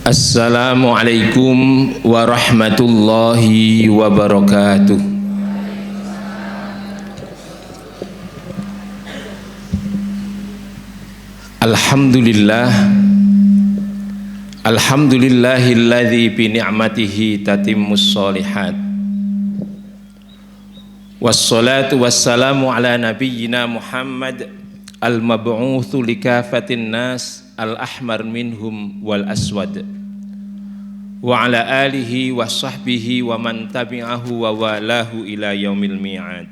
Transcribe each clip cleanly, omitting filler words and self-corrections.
Assalamualaikum warahmatullahi wabarakatuh. Alhamdulillah, alhamdulillahilladzi bi ni'matihi tatimmus sholihat. Wassalatu wassalamu ala nabiyyina Muhammad al-mab'utsu likafatin nas al-ahmar minhum wal aswad wa ala alihi wa sahbihi wa man tabi'ahu wa walahu ila yaumil mi'ad.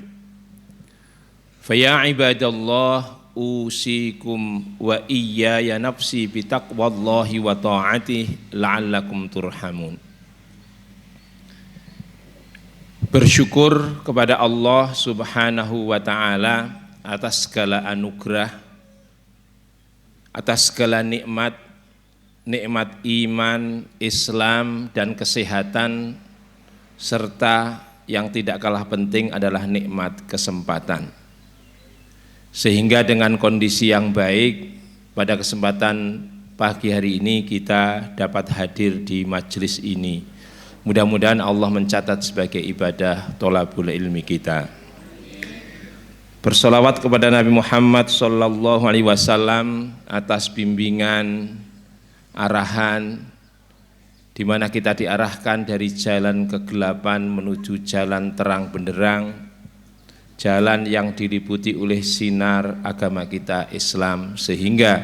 Fa ya ibadallah usikum wa iyaya nafsi bitaqwallahi wa ta'atihi la'allakum turhamun. Bersyukur kepada Allah Subhanahu wa ta'ala atas segala anugerah, atas segala nikmat iman, Islam dan kesehatan, serta yang tidak kalah penting adalah nikmat kesempatan. Sehingga dengan kondisi yang baik pada kesempatan pagi hari ini kita dapat hadir di majelis ini. Mudah-mudahan Allah mencatat sebagai ibadah thalabul ilmi kita. Bersolawat kepada Nabi Muhammad sallallahu alaihi wasallam atas bimbingan, arahan, di mana kita diarahkan dari jalan kegelapan menuju jalan terang benderang, jalan yang diliputi oleh sinar agama kita Islam, sehingga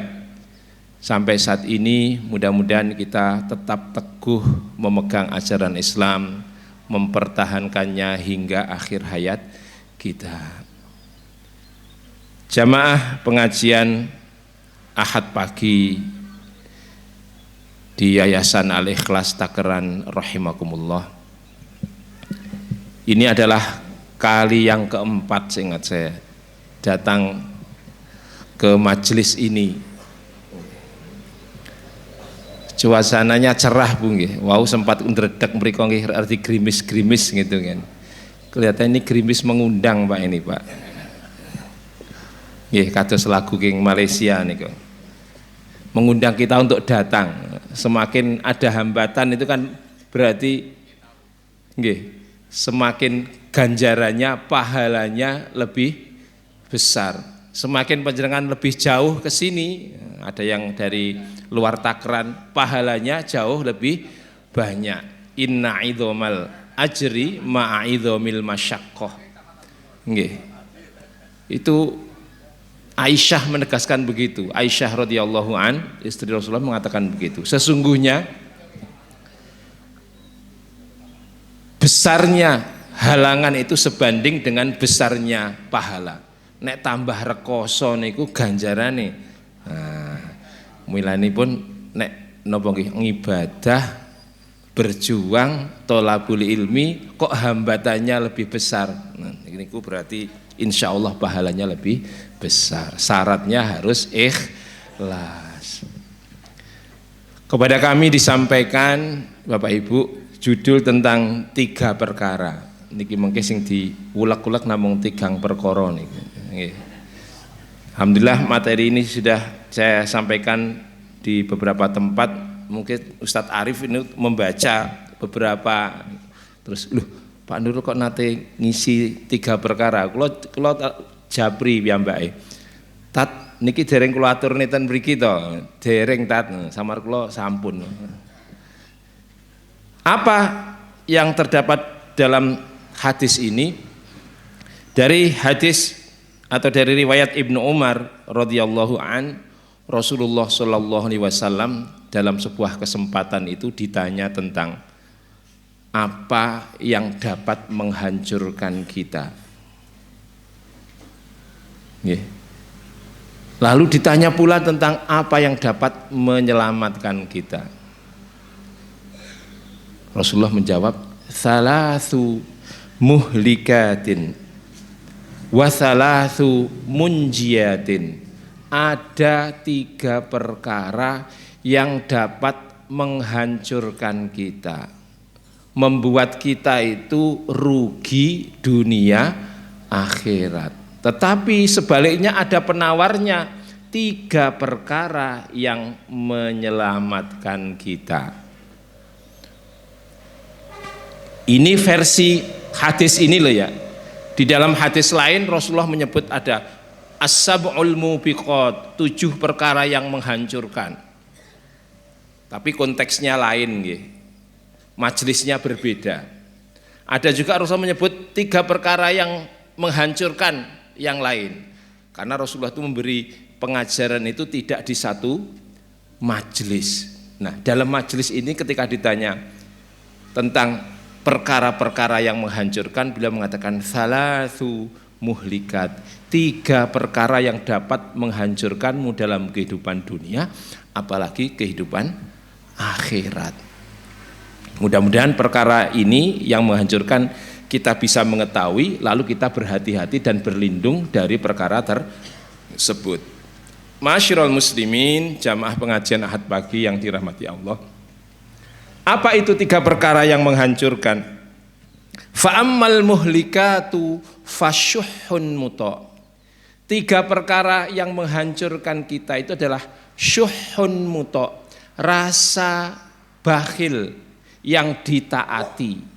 sampai saat ini mudah-mudahan kita tetap teguh memegang ajaran Islam, mempertahankannya hingga akhir hayat kita. Jamaah pengajian Ahad pagi di Yayasan Al-Ikhlas Takeran rahimakumullah. Ini adalah kali yang keempat seingat saya datang ke majelis ini. Suasananya cerah Bu nggih. Wau sempat ndredeg mriku nggih arti grimis-grimis gitu kan. Kelihatan ini grimis mengundang Pak ini Pak. Nggih kados lagu king Malaysia niku. Mengundang kita untuk datang. Semakin ada hambatan itu kan berarti nggih semakin ganjarannya, pahalanya lebih besar. Semakin panjenengan lebih jauh ke sini, ada yang dari luar Takeran, pahalanya jauh lebih banyak. Inna idzomal ajri ma'a idzomil masyaqqah. Nggih. Itu Aisyah menegaskan begitu. Aisyah radhiyallahu an, istri Rasulullah mengatakan begitu. Sesungguhnya besarnya halangan itu sebanding dengan besarnya pahala. Nek tambah rekoso niku ganjarane. Nah, mulanipun nek napa nggih ngibadah, berjuang thalabul ilmi kok hambatannya lebih besar. Nah, niku berarti insya Allah pahalanya lebih besar. Syaratnya harus ikhlas. Kepada kami disampaikan Bapak Ibu judul tentang 3 perkara. Niki mengke sing diulek-ulek namung 3 perkara niki. Alhamdulillah materi ini sudah saya sampaikan di beberapa tempat. Mungkin Ustadz Arif ini membaca beberapa, terus Pak Nur kok nate ngisi 3 perkara. Kula japri piyambake. Tat niki dereng kula atur neten mriki to. Dereng tat samar kula sampun. Apa yang terdapat dalam hadis ini? Dari hadis atau dari riwayat Ibnu Umar radhiyallahu an, Rasulullah sallallahu alaihi wasallam dalam sebuah kesempatan itu ditanya tentang apa yang dapat menghancurkan kita. Lalu ditanya pula tentang apa yang dapat menyelamatkan kita. Rasulullah menjawab, "Thalathu muhlikatin wa thalathu munjiatin." Ada 3 perkara yang dapat menghancurkan kita, membuat kita itu rugi dunia akhirat. Tetapi sebaliknya ada penawarnya, 3 perkara yang menyelamatkan kita. Ini versi hadis ini loh ya. Di dalam hadis lain Rasulullah menyebut ada as-sab'ul mubiqat, 7 perkara yang menghancurkan. Tapi konteksnya lain nggih. Majelisnya berbeda. Ada juga Rasulullah menyebut 3 perkara yang menghancurkan yang lain. Karena Rasulullah itu memberi pengajaran itu tidak di satu majelis. Nah, dalam majelis ini ketika ditanya tentang perkara-perkara yang menghancurkan, beliau mengatakan salasu muhlikat, 3 perkara yang dapat menghancurkanmu dalam kehidupan dunia, apalagi kehidupan akhirat. Mudah-mudahan perkara ini yang menghancurkan kita bisa mengetahui, lalu kita berhati-hati dan berlindung dari perkara tersebut. Ma'asyiral muslimin, jamaah pengajian Ahad pagi yang dirahmati Allah. Apa itu 3 perkara yang menghancurkan? Fa'ammal muhlikatu fasyuhun muta. 3 perkara yang menghancurkan kita itu adalah syuhun muta, rasa bakhil yang ditaati.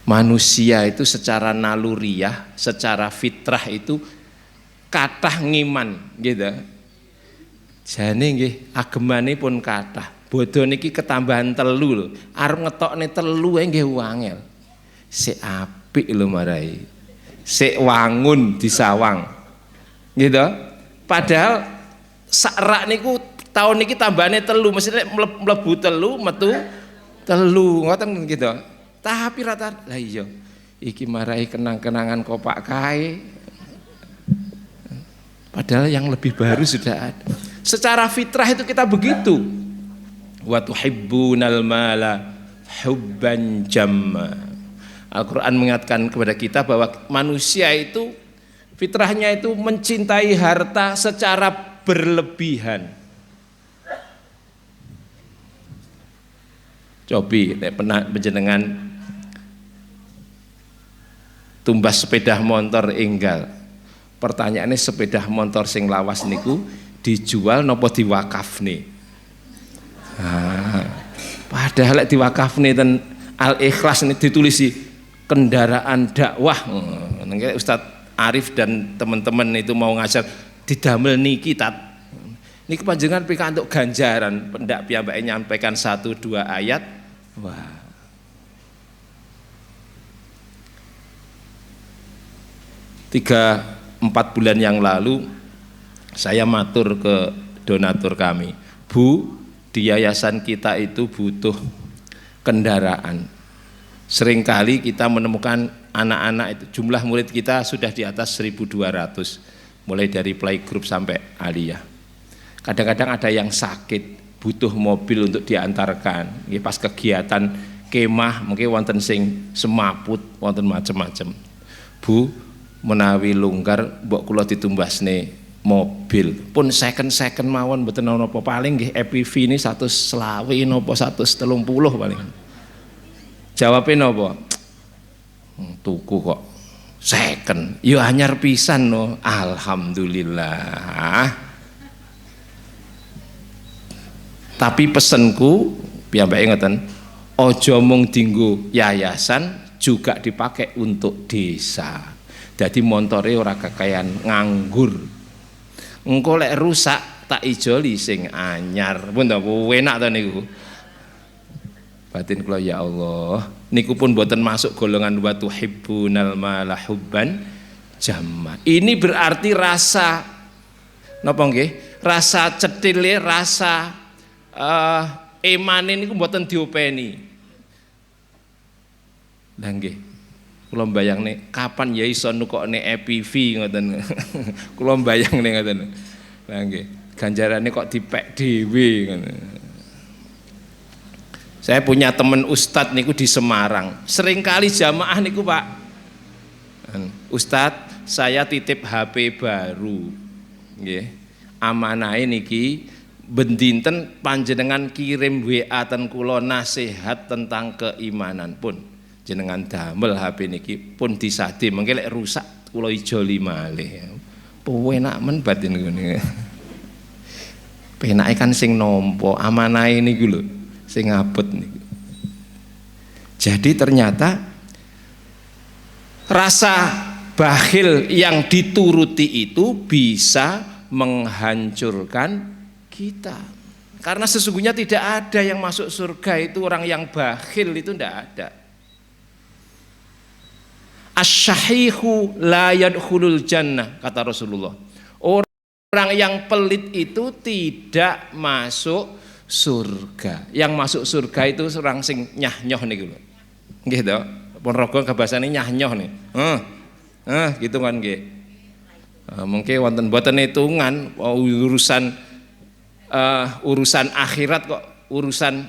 Manusia itu secara naluriah, secara fitrah itu kathah ngiman gitu. Jane nggih agemane pun kathah. Bodho niki ketambahan 3 lho. Arep ngetokne 3 nggih wangel. Sik apik lho marai. Sik wangun disawang. Gitu. Padahal sakrak niku tahun niki tambahane 3, mesti mlebu 3 metu 3 ngoten gitu. Tapi rata lah iya iki marai kenang-kenangan kopak kae. Padahal yang lebih baru sudah ada. Secara fitrah itu kita begitu. Wa tuhibbunal mala hubban jamma. Al-Qur'an mengingatkan kepada kita bahwa manusia itu fitrahnya itu mencintai harta secara berlebihan. Cobi nek panjenengan tumbas sepeda motor enggal. Pertanyaannya sepeda motor sing lawas niku dijual nopo diwakafne? Padahal diwakafne ten Al-Ikhlas ini ditulisi kendaraan dakwah. Ustadz Arif dan teman-teman itu mau ngajar didamel niki tat. Niki panjenengan pikantuk ganjaran pendak piyambake nyampaikan 1-2 ayat. Wah. 3-4 bulan yang lalu saya matur ke donatur kami, Bu, di yayasan kita itu butuh kendaraan. Seringkali kita menemukan anak-anak itu, jumlah murid kita sudah di atas 1.200, mulai dari playgroup sampai aliyah. Kadang-kadang ada yang sakit, butuh mobil untuk diantarkan. Ya, pas kegiatan kemah mungkin wonten sing semaput, wonten macam-macam. Bu, menawi lunggar mbok kula ditumbasne mobil pun second mawon mboten napa paling nggih EPV ini 120 napa 130 paling. Jawabe napa? Tuku kok second. Ya anyar pisan no. Alhamdulillah. Tapi pesenku piyambake ngoten, aja mung dienggo yayasan, juga dipakai untuk desa. Jadi montore ora kekayan nganggur. Engko lek rusak tak ijoli sing anyar. Pun ta enak ta niku. Batin kula ya Allah, niku pun mboten masuk golongan wa tuhibbunal mala hubban jamma. Ini berarti rasa napa nggih? Rasa cethile, rasa emane niku mboten diopeni. Lah nggih. Kula mbayangne kapan ya iso nukokne EPV ngoten. Kula mbayangne ngoten. Lah nggih, ganjarane kok dipek dhewe ngoten. Saya punya teman ustadz niku di Semarang. Seringkali jamaah niku, Pak. Ustadz, saya titip HP baru. Nggih. Amanahe niki ben dinten panjenengan kirim WA ten kula nasihat tentang keimanan pun. jenengan damel HP niki pun disade mengke lek rusak kula ijoli malih. Penak men batin ngene. Penake kan sing nampa, amanahe niku lho sing ngabot niku. Jadi ternyata rasa bakhil yang dituruti itu bisa menghancurkan kita. Karena sesungguhnya tidak ada yang masuk surga itu orang yang bakhil, itu tidak ada. Asyahihu la yadkhulul jannah, kata Rasulullah. Orang yang pelit itu tidak masuk surga. Yang masuk surga itu orang sing nyah-nyoh niku lho. Nggih to? Ponorogo bahasane nyah-nyoh nih. Gitu kan nggih. Mungkin wonten boten hitungan urusan akhirat kok urusan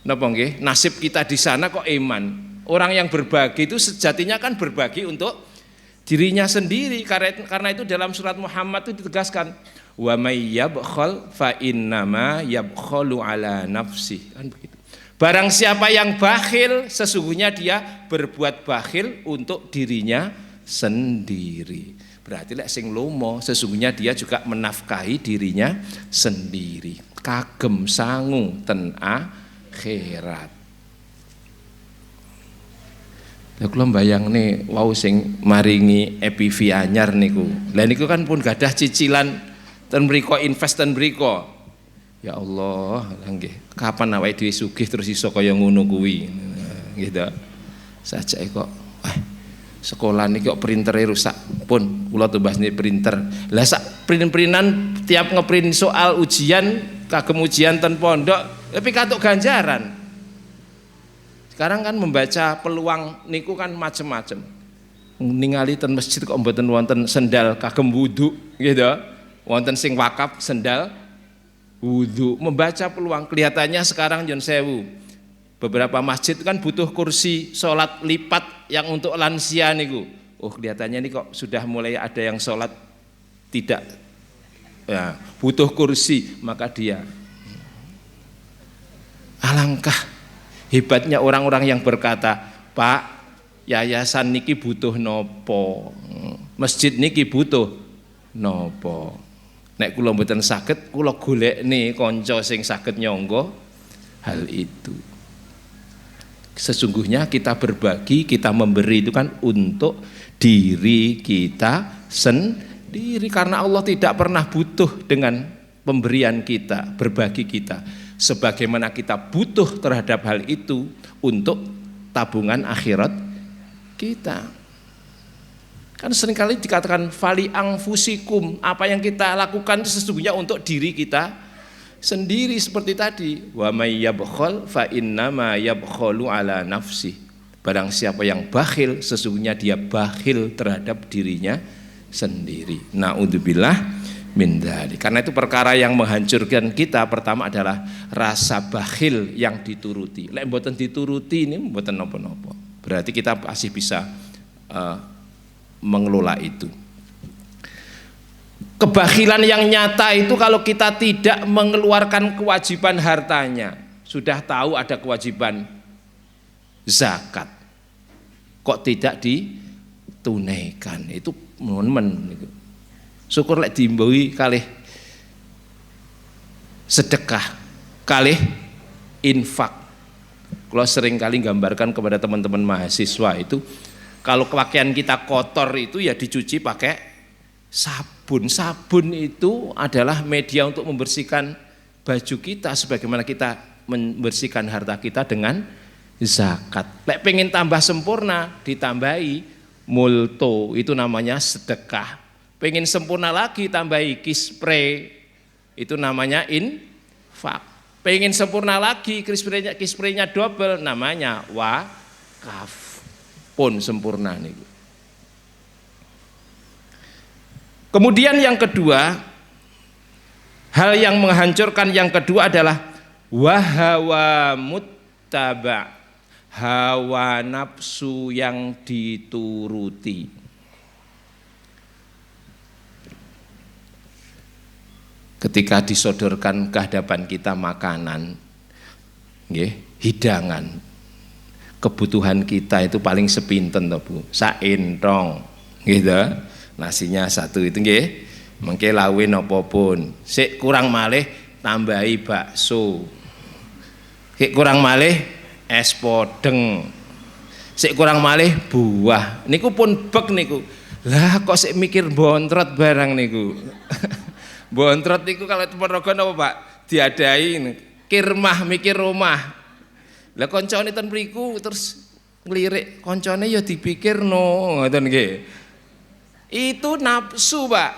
napa nggih? Nasib kita di sana kok iman. Orang yang berbagi itu sejatinya kan berbagi untuk dirinya sendiri. Karena itu dalam surat Muhammad itu ditegaskan, wa may yabkhal fa innama yabkhalu ala nafsi, kan begitu. Barang siapa yang bakhil, sesungguhnya dia berbuat bakhil untuk dirinya sendiri. Berarti lek sing lomo, sesungguhnya dia juga menafkahi dirinya sendiri. Kagem sangu ten akhirat. Lha kula mbayangne wau sing maringi EPV anyar niku. Lah niku kan pun gadah cicilan ten mriko invest ten mriko. Ya Allah, nggih. Kapan awake dhewe sugih terus iso kaya ngono kuwi. Nggih to. Sajake kok sekolah niki kok printere rusak. Pun kula tumbasne printer. Lah sak print-printan tiap ngeprint soal ujian kagem ujian ten pondok tapi katuk ganjaran. Sekarang kan membaca peluang niku kan macem-macem. Ningali ten masjid kok mboten wonten sendal kagem wudu gitu. Wonten sing wakaf sendal wudu. Membaca peluang kelihatannya sekarang Jon Sewu. Beberapa masjid kan butuh kursi sholat lipat yang untuk lansia niku. Oh kelihatannya ini kok sudah mulai ada yang sholat tidak ya, butuh kursi, maka dia alangkah hebatnya orang-orang yang berkata, Pak, yayasan niki butuh nopo, masjid niki butuh nopo. Nek kula mboten saged, kula golekne kanca sing saged nyangga hal itu. Sesungguhnya kita berbagi, kita memberi itu kan untuk diri kita sendiri, karena Allah tidak pernah butuh dengan pemberian kita, berbagi kita. Sebagaimana kita butuh terhadap hal itu untuk tabungan akhirat kita. Kan seringkali dikatakan fali anfusikum, apa yang kita lakukan itu sesungguhnya untuk diri kita sendiri, seperti tadi wa may yabkhal fa innama yabkhalu ala nafsi. Barang siapa yang bakhil, sesungguhnya dia bakhil terhadap dirinya sendiri. Naudzubillah min dzalik. Karena itu perkara yang menghancurkan kita pertama adalah rasa bakhil yang dituruti. Lek mboten dituruti ini mboten napa-napa. Berarti kita masih bisa mengelola itu. Kebakhilan yang nyata itu kalau kita tidak mengeluarkan kewajiban hartanya. Sudah tahu ada kewajiban zakat, kok tidak ditunaikan, itu momen. Syukur lek diimbawi kalih sedekah, kalih infak. Kalau sering kali gambarkan kepada teman-teman mahasiswa itu, kalau pakaian kita kotor itu ya dicuci pakai sabun. Sabun itu adalah media untuk membersihkan baju kita, sebagaimana kita membersihkan harta kita dengan zakat. Lek pengen tambah sempurna, ditambahi multo, itu namanya sedekah. Pengen sempurna lagi, tambahi kispray, itu namanya infak. Pengen sempurna lagi, kispraynya double, namanya wakaf. Pun sempurna nih. Kemudian yang kedua, hal yang menghancurkan yang kedua adalah wahawa muttaba, hawa nafsu yang dituruti. Ketika disodorkan ke hadapan kita makanan, hidangan, kebutuhan kita itu paling sepinten toh Bu, saentong gitu. Nasinya satu itu nggih, mengke lawe napa pun. Sik kurang malih tambahi bakso. Sik kurang malih es podeng. Sik kurang malih buah. Niku pun bek niku. Lah kok sik mikir bontrot barang niku. Bontrot niku kalau Ponorogo napa Pak? Diadai kirmah mikir rumah. Lah koncone ten mriku terus ngelirik koncone ya dipikirno ngoten nggih. Itu nafsu, Pak.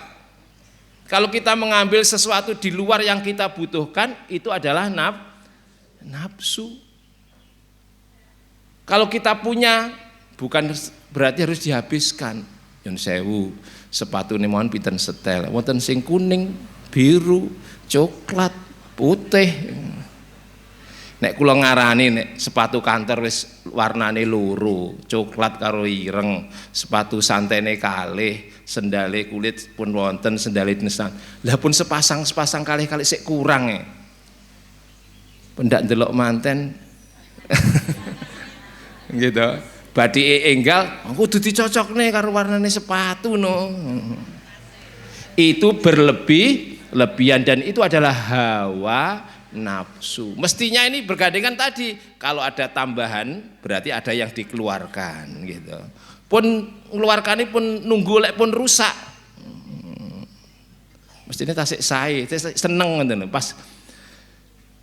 Kalau kita mengambil sesuatu di luar yang kita butuhkan, itu adalah nafsu. Kalau kita punya, bukan berarti harus dihabiskan. Yun sewu, sepatu ini mohon pinten setel, wonten sing kuning, biru, coklat, putih. Nek kula ngarani nek sepatu kantor wis warnane loro, coklat karo ireng, sepatu santene kalih, sendale kulit pun wonten, sendale nisan. Lah pun sepasang kalih-kalih sik kurang e. Pendak ndelok manten. Gitu. Badike enggal, kudu dicocokne karo warnane sepatu no. Itu berlebihan dan itu adalah hawa nafsu. Mestinya ini bergandengan tadi, kalau ada tambahan berarti ada yang dikeluarkan gitu. Pun ngeluarkan ini pun nunggu lek pun rusak. Mestinya tasik sae, seneng gitu. Pas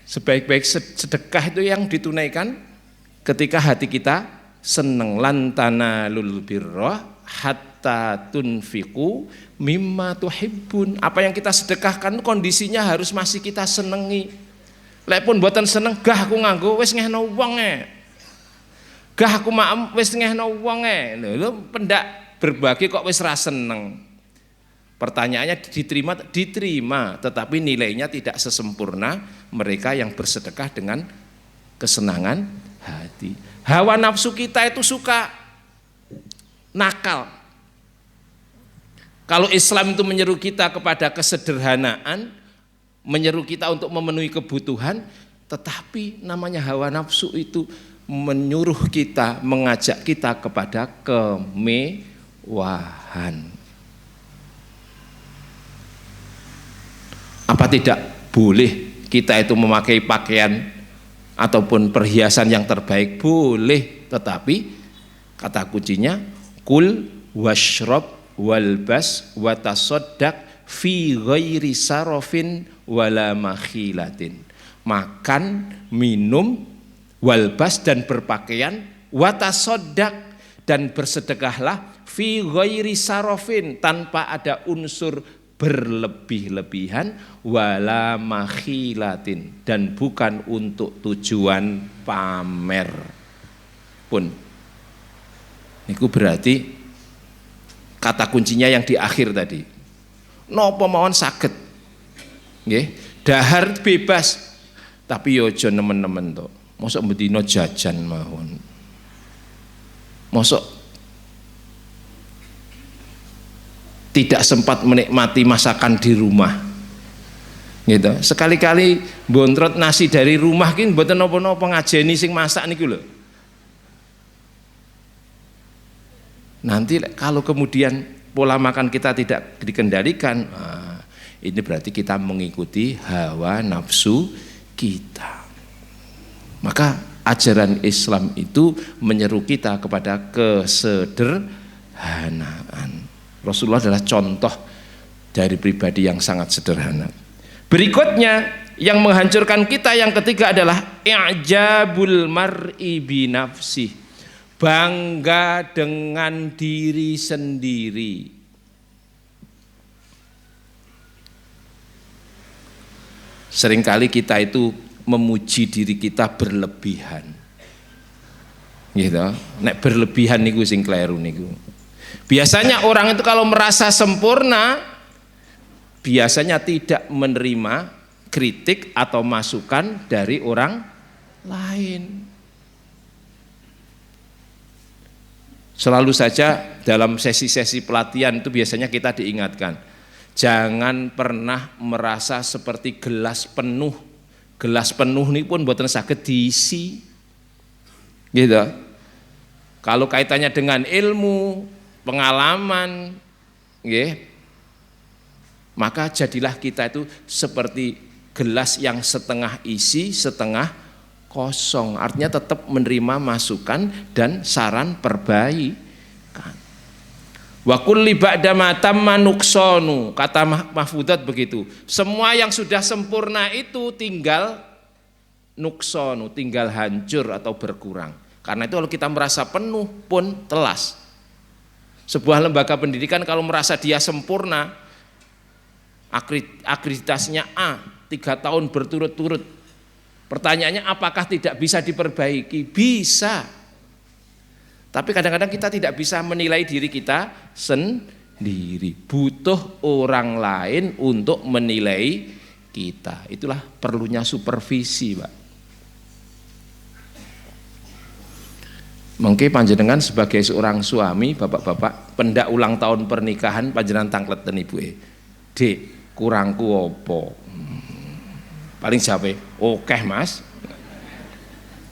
sebaik-baik sedekah itu yang ditunaikan ketika hati kita seneng. Lan tanalul birra hatta tunfiqu mimma tuhibbun. Apa yang kita sedekahkan kondisinya harus masih kita senengi. Lek pun mboten seneng, gah aku nganggo wis ngehno wong e. Gah aku maem wis ngehno wong e. Lho pendak berbagi kok wis ra seneng. Pertanyaannya diterima, tetapi nilainya tidak sesempurna mereka yang bersedekah dengan kesenangan hati. Hawa nafsu kita itu suka nakal. Kalau Islam itu menyeru kita kepada kesederhanaan, menyeru kita untuk memenuhi kebutuhan, tetapi namanya hawa nafsu itu menyuruh kita, mengajak kita kepada kemewahan. Apa tidak boleh kita itu memakai pakaian ataupun perhiasan yang terbaik? Boleh, tetapi kata kuncinya kul washrab walbas watasoddaq fi ghairi sarofin wala makhilatin. Makan, minum, walbas dan berpakaian, watasoddaq dan bersedekahlah fi ghairi sarofin tanpa ada unsur berlebih-lebihan, wala makhilatin dan bukan untuk tujuan pamer pun. Itu berarti kata kuncinya yang di akhir tadi. Nopo mawon saged. Nggih, dahar bebas. Tapi yo aja nemen-nemen to. Mosok mbedina jajan mawon. Mosok tidak sempat menikmati masakan di rumah. Gitu. Sekali-kali bontrot nasi dari rumah ki mboten napa-napa ngajeni sing masak niku lho. Nanti kalau kemudian pola makan kita tidak dikendalikan, ini berarti kita mengikuti hawa nafsu kita. Maka ajaran Islam itu menyeru kita kepada kesederhanaan. Rasulullah adalah contoh dari pribadi yang sangat sederhana. Berikutnya yang menghancurkan kita yang ketiga adalah i'jabul mar'i bi nafsih. Bangga dengan diri sendiri. Seringkali kita itu memuji diri kita berlebihan. Gitu. Nek berlebihan niku sing kleru niku. Biasanya orang itu kalau merasa sempurna biasanya tidak menerima kritik atau masukan dari orang lain. Selalu saja dalam sesi-sesi pelatihan itu biasanya kita diingatkan, jangan pernah merasa seperti gelas penuh. Gelas penuh ini pun mboten saged diisi. Gitu. Kalau kaitannya dengan ilmu, pengalaman, nggih, maka jadilah kita itu seperti gelas yang setengah isi, setengah kosong. Artinya tetap menerima masukan dan saran perbaikan. Wa kulli ba'da ma tamma nuqsanu, kata Mahfudat begitu. Semua yang sudah sempurna itu tinggal nuqsanu, tinggal hancur atau berkurang. Karena itu kalau kita merasa penuh pun telas. Sebuah lembaga pendidikan kalau merasa dia sempurna, akreditasinya A 3 tahun berturut-turut, pertanyaannya apakah tidak bisa diperbaiki? Bisa. Tapi kadang-kadang kita tidak bisa menilai diri kita sendiri, butuh orang lain untuk menilai kita. Itulah perlunya supervisi, Pak. Mungkin panjenengan sebagai seorang suami, bapak-bapak, pendak ulang tahun pernikahan panjenengan tangkleten ibuke. Dek, kurangku opo? Paling jawab, "Okeh, Mas."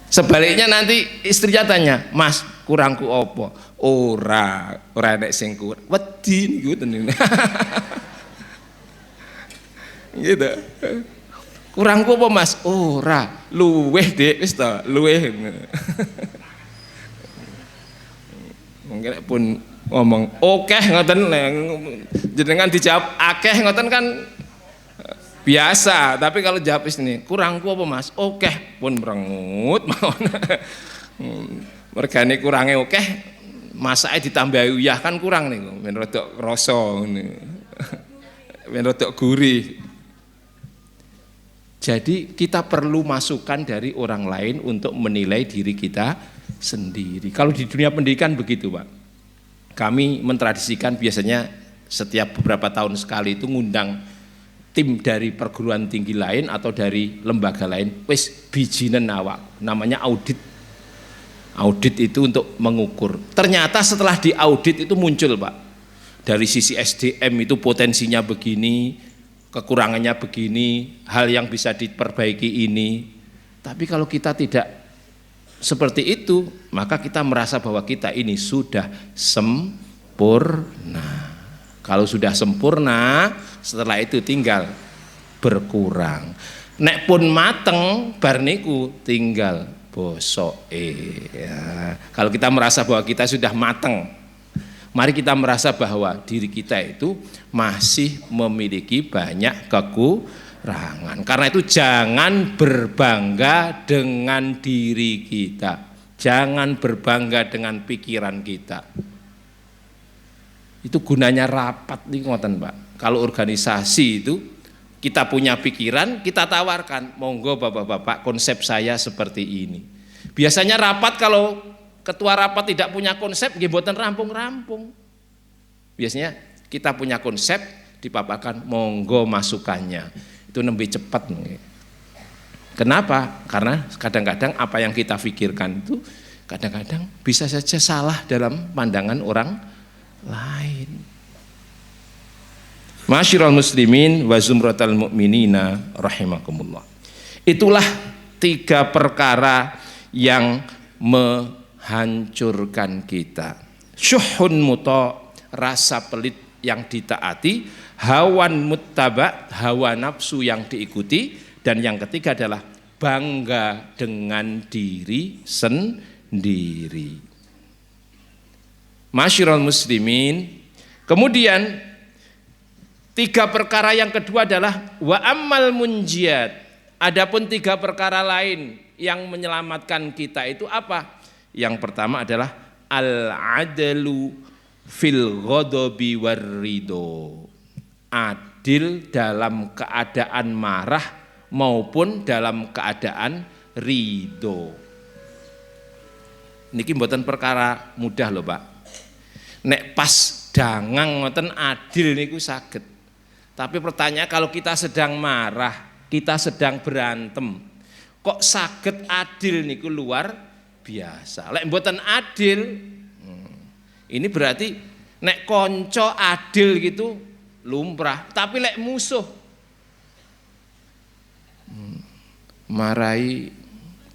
Sebaliknya nanti istrinya tanya, "Mas, kurangku opo?" Ora enek sing kurang. Wedi niku tenan. Gitu. Kurangku apa, Mas? Ora, luweh, Dek, wis to, luweh. Mungkin pun ngomong okeh ngoten, jenengan dijawab akeh ngoten kan biasa, tapi kalau jawab ini kurangku apa, Mas? Okeh pun merengut mawon. Mergane kurange okeh, masake ditambahi uyah kan kurang niku, men rodok rasa ngene. Men rodok gurih. Jadi kita perlu masukan dari orang lain untuk menilai diri kita sendiri. Kalau di dunia pendidikan begitu, Pak. Kami mentradisikan biasanya setiap beberapa tahun sekali itu ngundang tim dari perguruan tinggi lain atau dari lembaga lain, wis bijinen awak, namanya audit. Audit itu untuk mengukur. Ternyata setelah diaudit itu muncul, Pak. Dari sisi SDM itu potensinya begini, kekurangannya begini, hal yang bisa diperbaiki ini. Tapi kalau kita tidak seperti itu, maka kita merasa bahwa kita ini sudah sempurna. Kalau sudah sempurna, setelah itu tinggal berkurang. Nek pun mateng, bar niku tinggal bosoke. Ya. Kalau kita merasa bahwa kita sudah mateng, mari kita merasa bahwa diri kita itu masih memiliki banyak kekurangan. Karena itu jangan berbangga dengan diri kita, jangan berbangga dengan pikiran kita. Itu gunanya rapat nih ngoten, Pak. Kalau organisasi itu kita punya pikiran, kita tawarkan, monggo bapak-bapak konsep saya seperti ini. Biasanya rapat kalau ketua rapat tidak punya konsep, nggih mboten rampung-rampung. Biasanya kita punya konsep, dipaparkan, monggo masukannya. Itu lebih cepat. Kenapa? Karena kadang-kadang apa yang kita pikirkan itu kadang-kadang bisa saja salah dalam pandangan orang lain. Masyiral muslimin wa zumratal mu'minina rahimakumullah. Itulah 3 perkara yang menghancurkan kita. Syuhun muta, rasa pelit yang ditaati, hawan muttaba, hawa nafsu yang diikuti, dan yang ketiga adalah bangga dengan diri sendiri. Masyiral muslimin. Kemudian 3 perkara yang kedua adalah wa ammal munjiat. Adapun 3 perkara lain yang menyelamatkan kita itu apa? Yang pertama adalah al-adlu fil ghadabi warrido. Adil dalam keadaan marah maupun dalam keadaan ridho. Niki mboten perkara mudah loh, Pak. Nek pas dangang ngoten adil niku saged. Tapi pertanyaan kalau kita sedang marah, kita sedang berantem, kok saged adil niku luar biasa. Lek mboten adil, ini berarti nek konco adil gitu lumrah, tapi lek musuh marahi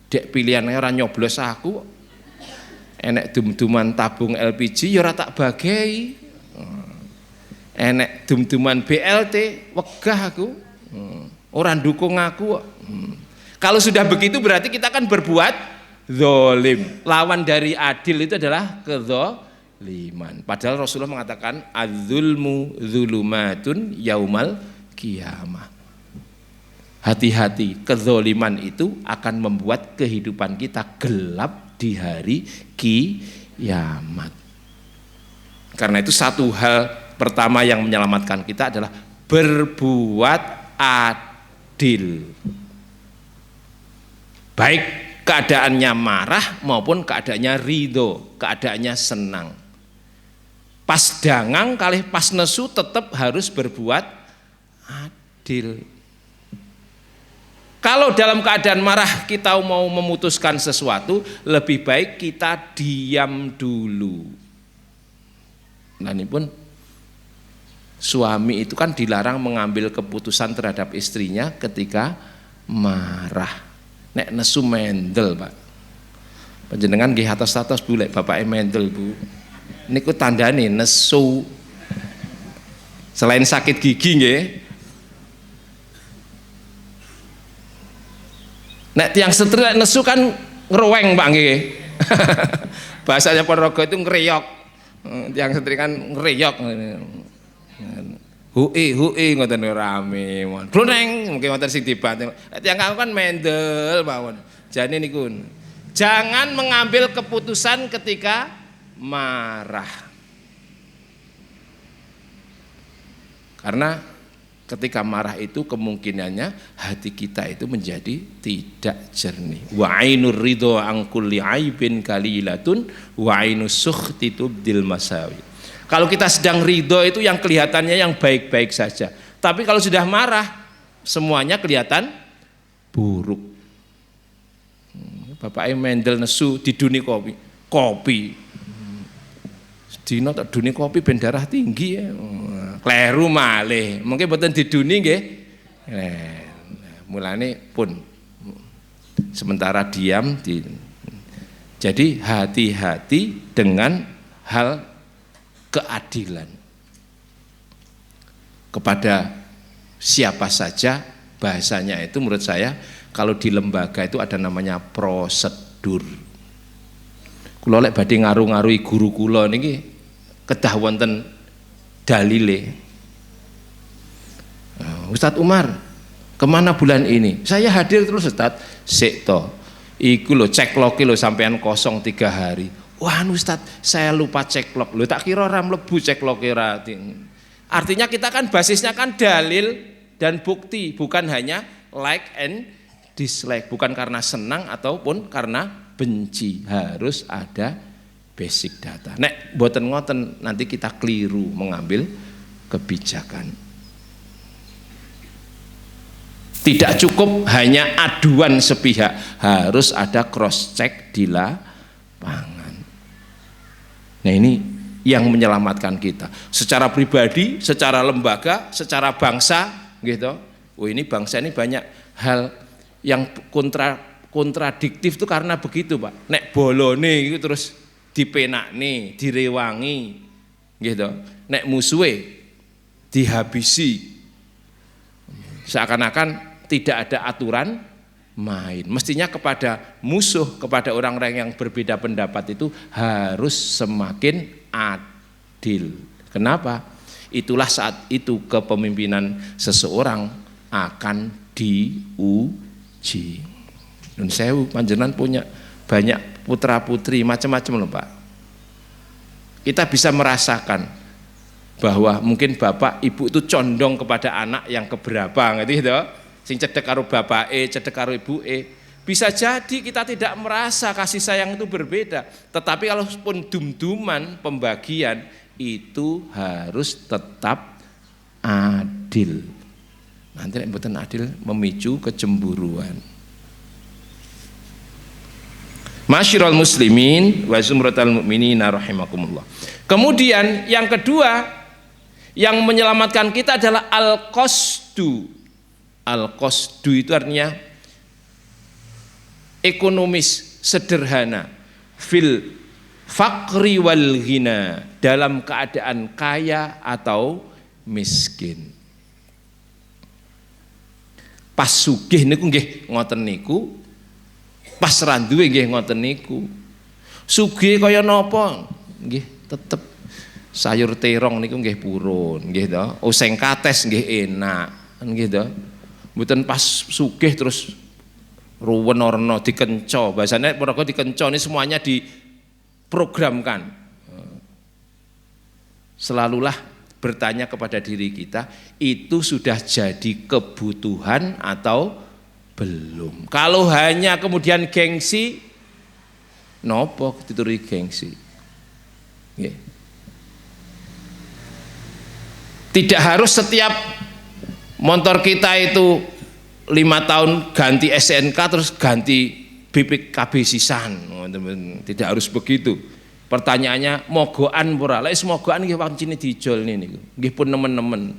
dek pilihannya orang nyoblos aku Enek dum-duman tabung LPG ya ora tak bagai. Enek dum-duman BLT wegah aku. Ora ndukung aku. Kalau sudah begitu berarti kita kan berbuat zalim. Lawan dari adil itu adalah kezaliman. Padahal Rasulullah mengatakan az-zulmu zulumatun yaumal qiyamah. Hati-hati, kezaliman itu akan membuat kehidupan kita gelap di hari kiamat. Karena itu satu hal pertama yang menyelamatkan kita adalah berbuat adil. Baik keadaannya marah maupun keadaannya ridho, keadaannya senang. Pas dangang kali pas nesu tetap harus berbuat adil. Kalau dalam keadaan marah kita mau memutuskan sesuatu, lebih baik kita diam dulu. Nah ini pun suami itu kan dilarang mengambil keputusan terhadap istrinya ketika marah. Nek nesu mendel Pak. Panjenengan nggih atos-atos Bu lek bapake mendel Bu. Niku tandane nesu. Selain sakit gigi nggih. Nek tiang setri nesu kan ngeroweng Pak nggih. Bahasanya Ponorogo itu ngereyok. Tiang setri kan ngereyok. Hui ngoten rame. Bloneng mungkin ngoten sing dibanting. Nek tiang aku kan mendel mawon. Jane niku. Jangan mengambil keputusan ketika marah. Karena ketika marah itu kemungkinannya hati kita itu menjadi tidak jernih. Wa ainur ridho an kulli aibin kalilatun wa ainus sukhti tubdil masawi. Kalau kita sedang ridho itu yang kelihatannya yang baik-baik saja. Tapi kalau sudah marah semuanya kelihatan buruk. Bapak Mendel nesu diduni kopi. Dino tak duni kopi ben darah tinggi ya. Kleru malih. Mungkin boten diduni nggih. Mulane pun sementara diam jadi hati-hati dengan hal keadilan kepada siapa saja. Bahasanya itu menurut saya kalau di lembaga itu ada namanya prosedur. Kula lek badhe ngaru-ngarui guru kula niki kedah wonten dalile. Ustadz Umar kemana bulan ini? Saya hadir terus Ustadz. Sik to. Iku lho cek log lho sampean kosong 3 hari. Wah Ustadz saya lupa cek log. Lho tak kira ora mlebu cek log ora. Artinya kita kan basisnya kan dalil dan bukti, bukan hanya like and dislike, bukan karena senang ataupun karena benci. Harus ada basic data. Nek boten ngoten nanti kita keliru mengambil kebijakan. Tidak cukup hanya aduan sepihak, harus ada cross check di lapangan. Nah ini yang menyelamatkan kita secara pribadi, secara lembaga, secara bangsa gitu. Oh ini bangsa ini banyak hal yang kontradiktif itu karena begitu Pak. Nek bolone itu terus dipenakne, direwangi gitu. Nek musuhe dihabisi. Seakan-akan tidak ada aturan main. Mestinya kepada musuh, kepada orang-orang yang berbeda pendapat itu harus semakin adil. Kenapa? Itulah saat itu kepemimpinan seseorang akan diuji. Nun sewu panjenengan punya banyak putra putri macam-macam loh Pak. Kita bisa merasakan bahwa mungkin bapak ibu itu condong kepada anak yang keberapa gitu. Sing cedek karo bapake, cedek karo ibuke. Bisa jadi kita tidak merasa kasih sayang itu berbeda, tetapi kalau pun dum-duman pembagian itu harus tetap adil. Nanti nek mboten adil memicu kecemburuan. Masyiral muslimin wa zumratal mu'minina rahimakumullah. Kemudian yang kedua yang menyelamatkan kita adalah al-qasdu. Al-qasdu itu artinya ekonomis, sederhana, fil fakri wal ghina, dalam keadaan kaya atau miskin. Pas sugih niku nggih ngoten niku, pas ra duwe nggih ngoten niku. Sugih kaya napa? Nggih tetep sayur terong niku nggih purun, nggih to. Oseng kates nggih enak, nggih to. Mboten pas sugih terus ruwen orno dikenco. Bahasane mereka dikenco ini semuanya diprogramkan. Selalulah bertanya kepada diri kita, itu sudah jadi kebutuhan atau belum. Kalau hanya kemudian gengsi, nopo dituri gengsi. Yeah. Tidak harus setiap motor kita itu 5 tahun ganti SNK terus ganti BPKB sisan. Tidak harus begitu. Pertanyaannya mogoan ora? Lek mogoan nggih wancine dijol niku. Nggih pun nemen-nemen.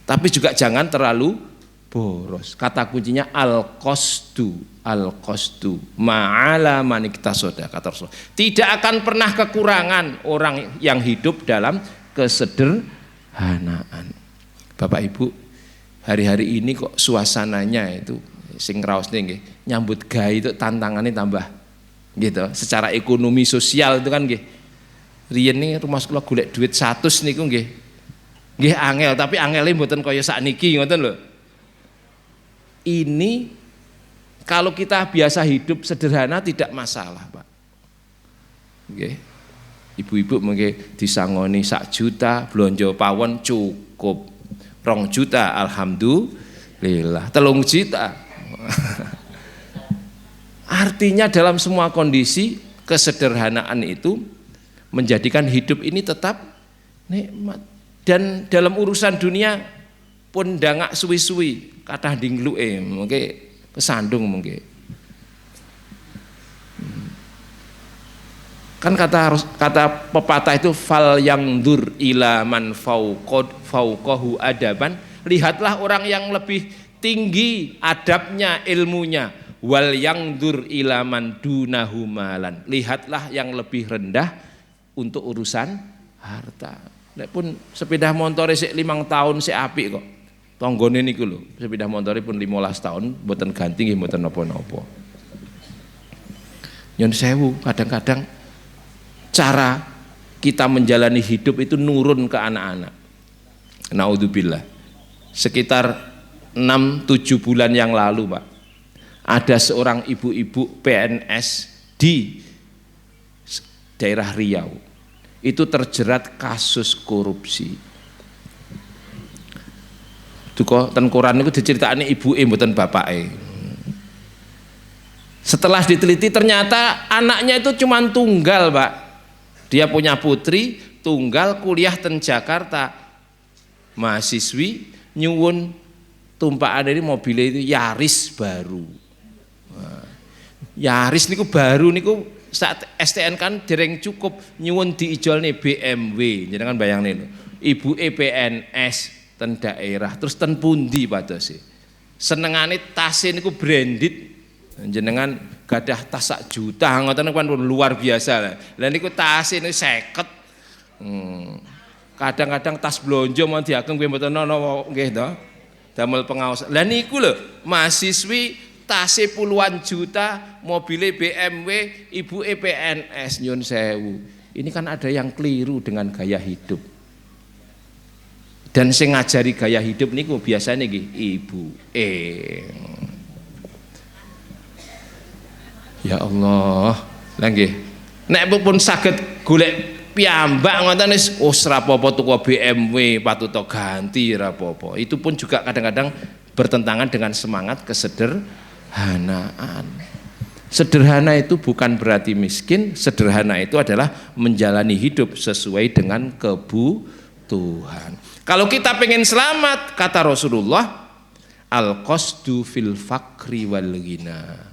Tapi juga jangan terlalu boros. Kata kuncinya al-qasdu ma'ala maniktasoda, kata Rasul. Tidak akan pernah kekurangan orang yang hidup dalam kesederhanaan. Bapak Ibu, hari-hari ini kok suasananya itu sing raosne nggih nyambut gawe itu tantangannya tambah gitu. Secara ekonomi sosial itu kan nggih. Riyen nih rumah kula golek duit 100 niku nggih. Nggih angel, tapi angele mboten kaya sakniki ngoten lho. Ini kalau kita biasa hidup sederhana tidak masalah, Pak. Nggih. Ibu-ibu mengke disangoni 1 juta, blonjo pawon cukup. 2 juta alhamdulillah, 3 juta. Artinya dalam semua kondisi kesederhanaan itu menjadikan hidup ini tetap nikmat. Dan dalam urusan dunia pun ndangak suwi-suwi kathah dingluke mengke kesandung mengke. Kan kata pepatah itu fal yang dur ila man fauqahu adaban, lihatlah orang yang lebih tinggi adabnya, ilmunya. Wal yang dur ila man dunahu malan, lihatlah yang lebih rendah untuk urusan harta. Nek pun sepeda motor sik 5 tahun sik apik kok. Tanggane niku lho, sepeda motor pun 15 tahun mboten ganti nggih mboten napa-napa. Nyun sewu, kadang-kadang cara kita menjalani hidup itu nurun ke anak-anak. Naudzubillah. Sekitar 6-7 bulan yang lalu, Pak, ada seorang ibu-ibu PNS di daerah Riau itu terjerat kasus korupsi. Duka ten Quran itu diceritakane ibuke mboten bapake. Setelah diteliti ternyata anaknya itu cuma tunggal, Pak. Dia punya putri tunggal kuliah ten Jakarta, mahasiswi, nyuwun tumpaan dari mobilnya itu Yaris baru. Yaris niku baru niku saat STN kan dereng cukup, nyuwun diijolne BMW. Jenengan bayangane lho. Ibu PNS ten daerah terus ten pundi padose. Senengane tase niku branded. Jenengan gadah tas 1 juta ngoten kan luar biasa lah. Lah niku tas ini 50. Kadang-kadang tas blonjo mau diagem nggih mboten ana nggih to. Damel pengaos. Lah niku lho, mahasiswi tas puluhan juta, mobil BMW, ibu PNS, nyun sewu. Ini kan ada yang keliru dengan gaya hidup. Dan sing ngajari gaya hidup niku biasanya nggih ibu. Ya Allah, lah nggih. Nek pun saged golek piyambak ngoten wis ora apa-apa tuku BMW patut ganti ora apa-apa. Itu pun juga kadang-kadang bertentangan dengan semangat kesederhanaan. Sederhana itu bukan berarti miskin, sederhana itu adalah menjalani hidup sesuai dengan kebutuhan. Kalau kita pengen selamat, kata Rasulullah, al-qasdu fil fakri wal ghina.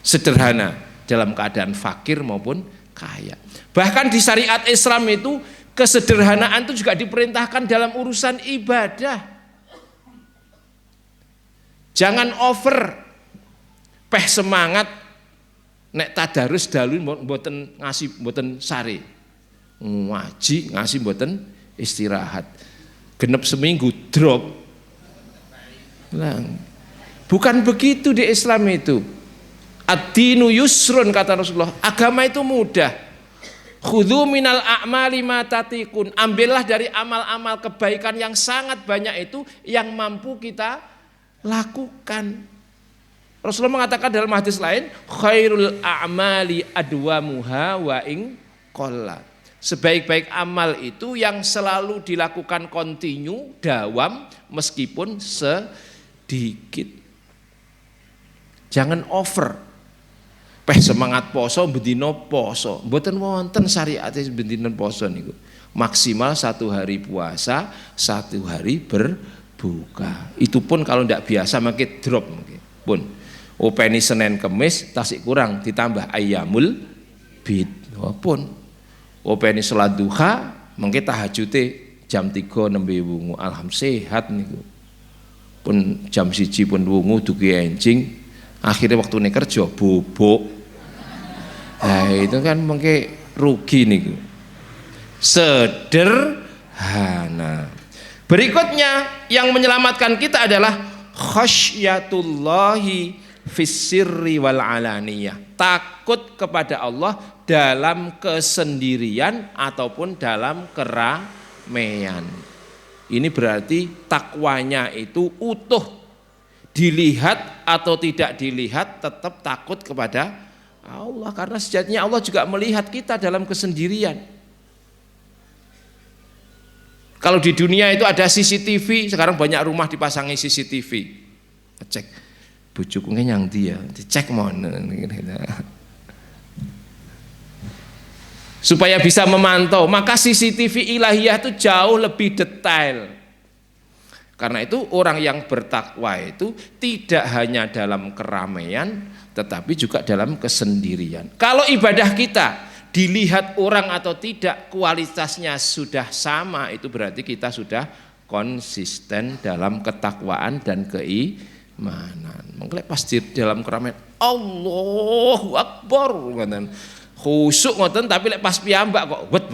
Sederhana dalam keadaan fakir maupun kaya. Bahkan di syariat Islam itu kesederhanaan itu juga diperintahkan dalam urusan ibadah. Jangan over, semangat Nek tadarus dalu mboten ngasih mboten sare. Ngaji ngasih mboten istirahat. Genep seminggu drop. Lah, bukan begitu di Islam itu. Ad-dinu yusrun kata Rasulullah. Agama itu mudah. Khudhu minal a'mali ma tatiqun. Ambillah dari amal-amal kebaikan yang sangat banyak itu yang mampu kita lakukan. Rasulullah mengatakan dalam hadis lain, khairul a'mali adwamuha wa in qalla. Sebaik-baik amal itu yang selalu dilakukan kontinu, dawam meskipun sedikit. Jangan over. Semangat poso bendino poso. Mboten wonten syariate bendino poso niku. Maksimal 1 hari puasa, 1 hari berbuka. Itu pun kalau tidak biasa makin drop mungkin. Pun openi Senin Kemis tasik kurang ditambah ayyamul bid. Pun openi salat duha mungkin tahajute jam 3 nembe wungu. Alhamdulillah sehat niku. Pun jam 1 pun wungu dugi enjing. Akhirnya waktu ini kerja bobok. Nah itu kan mungkin rugi nih. Sederhana. Berikutnya yang menyelamatkan kita adalah khasyatullahi fis-sirri wal alaniyah. Takut kepada Allah dalam kesendirian ataupun dalam keramaian. Ini berarti takwanya itu utuh. Dilihat atau tidak dilihat tetap takut kepada Allah, karena sejatinya Allah juga melihat kita dalam kesendirian. Kalau di dunia itu ada CCTV, sekarang banyak rumah dipasangi CCTV. Cek bojoku nyang dia, dicek mon. Supaya bisa memantau, maka CCTV ilahiyah itu jauh lebih detail. Karena itu orang yang bertakwa itu tidak hanya dalam keramaian tetapi juga dalam kesendirian. Kalau ibadah kita dilihat orang atau tidak kualitasnya sudah sama, itu berarti kita sudah konsisten dalam ketakwaan dan keimanan. Mengklek pasti dalam keramaian Allahu Akbar ngoten. Khusuk ngoten tapi lek pas piyambak kok wet.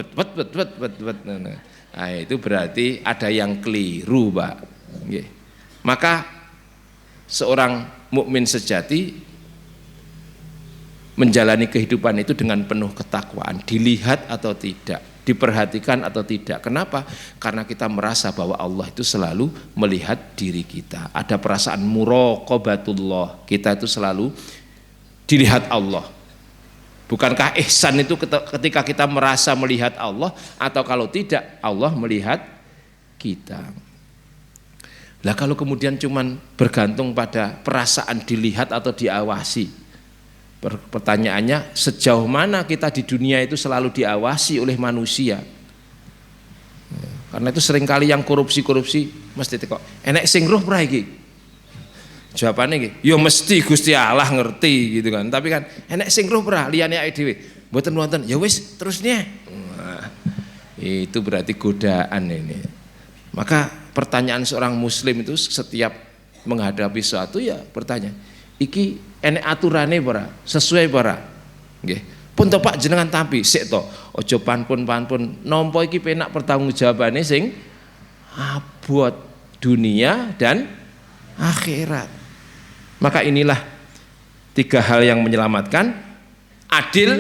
Nah, itu berarti ada yang keliru, Pak. Maka seorang mukmin sejati menjalani kehidupan itu dengan penuh ketakwaan, dilihat atau tidak, diperhatikan atau tidak. Kenapa? Karena kita merasa bahwa Allah itu selalu melihat diri kita. Ada perasaan muraqabatullah, kita itu selalu dilihat Allah. Bukankah ihsan itu ketika kita merasa melihat Allah, atau kalau tidak Allah melihat kita. Lah kalau kemudian cuman bergantung pada perasaan dilihat atau diawasi, pertanyaannya sejauh mana kita di dunia itu selalu diawasi oleh manusia? Karena itu seringkali yang korupsi mesti kok enek sing roh pra iki. Jawabannya iki, ya mesti Gusti Allah ngerti gitu kan. Tapi kan enek sing roh pra liyane awake dhewe. Mboten wonten. Ya wis terusnya. Nah, itu berarti godaan ini. Maka pertanyaan seorang muslim itu setiap menghadapi sesuatu ya bertanya, iki enek aturane ora? Sesuai ora? Nggih. Pun to Pak jenengan tampi sik to. Aja panpun nampa iki penak pertanggungjawabane sing abot dunia dan akhirat. Maka inilah 3 hal yang menyelamatkan: adil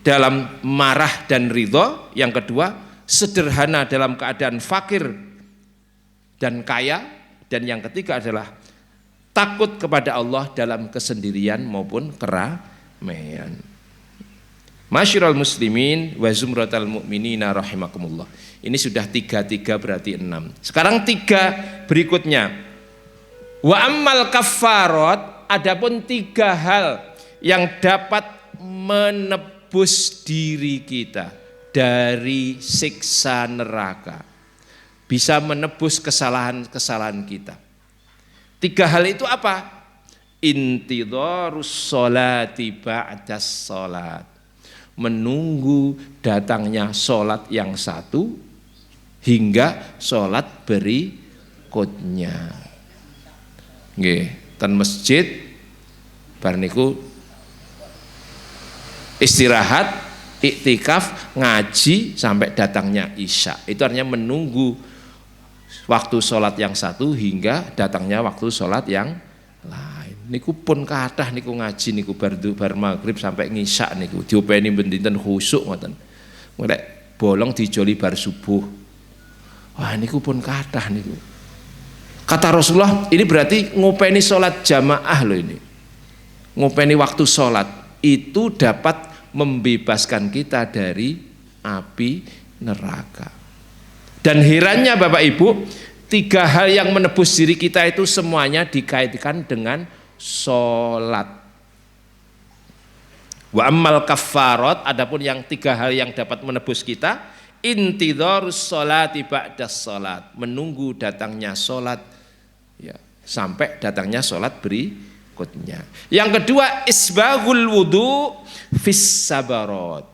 dalam marah dan ridho, yang kedua sederhana dalam keadaan fakir dan kaya, dan yang ketiga adalah takut kepada Allah dalam kesendirian maupun keramaian. Masyiral muslimin wa zumratal mu'minina rahimakumullah. Ini sudah 3 berarti 6. Sekarang 3 berikutnya. Wa ammal kaffarat, adapun 3 hal yang dapat menebus diri kita dari siksa neraka, bisa menebus kesalahan-kesalahan kita. 3 hal itu apa? Intidharus sholati ba'das sholat, menunggu datangnya sholat yang satu hingga sholat berikutnya. Nggih, ten masjid bar niku istirahat, iktikaf, ngaji sampai datangnya isya. Itu artinya menunggu waktu sholat yang satu hingga datangnya waktu sholat yang lain. Niku pun kathah niku ngaji niku bar maghrib sampai ngisya niku diopeni benten khusuk ngoten. Nek bolong dijoli bar subuh. Wah niku pun kathah niku. Kata Rasulullah, ini berarti ngopeni sholat jamaah loh ini. Ngopeni waktu sholat itu dapat membebaskan kita dari api neraka. Dan herannya Bapak Ibu, 3 hal yang menebus diri kita itu semuanya dikaitkan dengan sholat. Wa ammal kaffarat, adapun yang 3 hal yang dapat menebus kita, intidharus sholati ba'das sholat, menunggu datangnya sholat ya, sampai datangnya sholat berikutnya. Yang kedua, isbaghul wudu fis sabarat,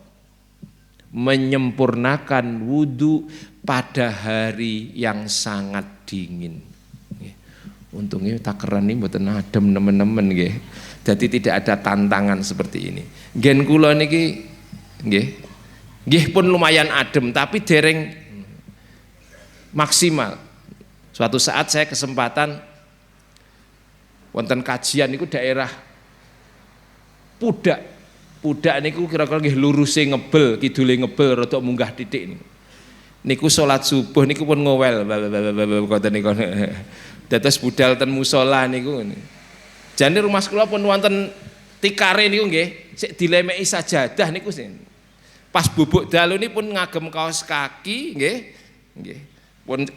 menyempurnakan wudu pada hari yang sangat dingin. Untungnya takeran ini mboten adem nemen-nemen nggih. Jadi tidak ada tantangan seperti ini. Gen kula niki nggih pun lumayan adem tapi dereng maksimal. Suatu saat saya kesempatan wonten kajian niku daerah Pudak. Pudak niku kira-kira nggih luruse ngebel, kidule ngebel rada munggah titik niku salat subuh niku pun ngowel ngoten niku. Dados budal ten musala niku. Jane rumah kula pun wonten tikare niku nggih, sik dilemeki sajadah niku sing. Pas bubuk dalu ini pun ngagem kaos kaki nggih. Nggih. Pun